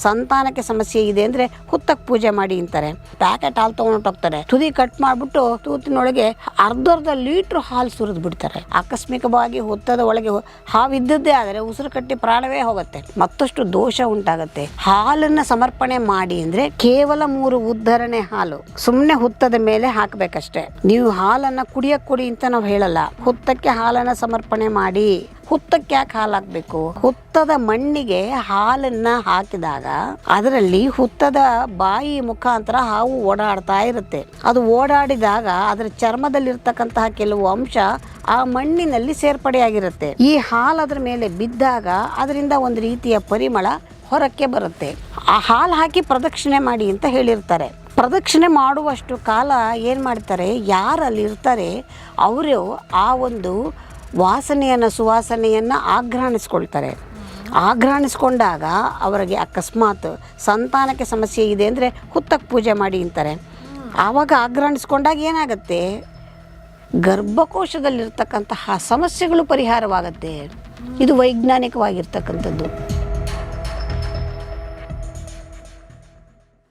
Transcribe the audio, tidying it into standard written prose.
ಸಂತಾನಕ್ಕೆ ಸಮಸ್ಯೆ ಇದೆ ಅಂದರೆ ಹುತ್ತಕ್ಕೆ ಪೂಜೆ ಮಾಡಿ ಅಂತಾರೆ. ಪ್ಯಾಕೆಟ್ ಹಾಲು ತೊಗೊಂಡೋಗ್ತಾರೆ, ತುದಿ ಕಟ್ ಮಾಡಿಬಿಟ್ಟು ತೂತಿನೊಳಗೆ ಅರ್ಧ ಲೀಟ್ರ್ ಹಾಲು ಸುರಿದು ಬಿಡ್ತಾರೆ. ಆಕಸ್ಮಿಕವಾಗಿ ಹುತ್ತದ ಒಳಗೆ ಹಾವಿದ್ದದ್ದೇ ಆದರೆ ಉಸಿರು ಕಟ್ಟಿ ಪ್ರಾಣವೇ ಹೋಗುತ್ತೆ, ಮತ್ತಷ್ಟು ದೋಷ ಉಂಟಾಗುತ್ತೆ. ಹಾಲನ್ನು ಸಮರ್ಪಣೆ ಮಾಡಿ ಅಂದರೆ ಕೇವಲ 3 ಉದ್ಧರಣೆ ಹಾಲು ಸುಮ್ಮನೆ ಹುತ್ತದ ಮೇಲೆ ಹಾಕಬೇಕಷ್ಟೆ. ನೀವು ಹಾಲನ್ನು ಕುಡಿಯಕ್ಕೆ ಕೊಡಿ ಅಂತ ನಾವು ಹೇಳಲ್ಲ. ಹುತ್ತಕ್ಕೆ ಹಾಲನ್ನು ಸಮರ್ಪಣೆ ಮಾಡಿ. ಹುತ್ತಕ್ಕೆ ಯಾಕೆ ಹಾಲು ಹಾಕಬೇಕು? ಹುತ್ತದ ಮಣ್ಣಿಗೆ ಹಾಲನ್ನ ಹಾಕಿದಾಗ ಅದರಲ್ಲಿ ಹುತ್ತದ ಬಾಯಿ ಮುಖಾಂತರ ಹಾವು ಓಡಾಡ್ತಾ ಇರುತ್ತೆ. ಅದು ಓಡಾಡಿದಾಗ ಅದರ ಚರ್ಮದಲ್ಲಿರ್ತಕ್ಕಂತಹ ಕೆಲವು ಅಂಶ ಆ ಮಣ್ಣಿನಲ್ಲಿ ಸೇರ್ಪಡೆಯಾಗಿರುತ್ತೆ. ಈ ಹಾಲು ಅದರ ಮೇಲೆ ಬಿದ್ದಾಗ ಅದರಿಂದ ಒಂದು ರೀತಿಯ ಪರಿಮಳ ಹೊರಕ್ಕೆ ಬರುತ್ತೆ. ಆ ಹಾಲು ಹಾಕಿ ಪ್ರದಕ್ಷಿಣೆ ಮಾಡಿ ಅಂತ ಹೇಳಿರ್ತಾರೆ. ಪ್ರದಕ್ಷಿಣೆ ಮಾಡುವಷ್ಟು ಕಾಲ ಏನು ಮಾಡ್ತಾರೆ, ಯಾರು ಅಲ್ಲಿ ಇರ್ತಾರೆ ಅವರು ಆ ಒಂದು ವಾಸನೆಯನ್ನು ಸುವಾಸನೆಯನ್ನು ಆಘ್ರಾಣಿಸ್ಕೊಳ್ತಾರೆ. ಆಘ್ರಾಣಿಸ್ಕೊಂಡಾಗ ಅವರಿಗೆ ಅಕಸ್ಮಾತ್ ಸಂತಾನಕ್ಕೆ ಸಮಸ್ಯೆ ಇದೆ ಅಂದರೆ ಹುತ್ತಕ್ಕೆ ಪೂಜೆ ಮಾಡಿ ಅಂತಾರೆ. ಆವಾಗ ಆಘ್ರಾಣಿಸ್ಕೊಂಡಾಗ ಏನಾಗುತ್ತೆ, ಗರ್ಭಕೋಶದಲ್ಲಿರ್ತಕ್ಕಂತಹ ಸಮಸ್ಯೆಗಳು ಪರಿಹಾರವಾಗುತ್ತೆ. ಇದು ವೈಜ್ಞಾನಿಕವಾಗಿರ್ತಕ್ಕಂಥದ್ದು.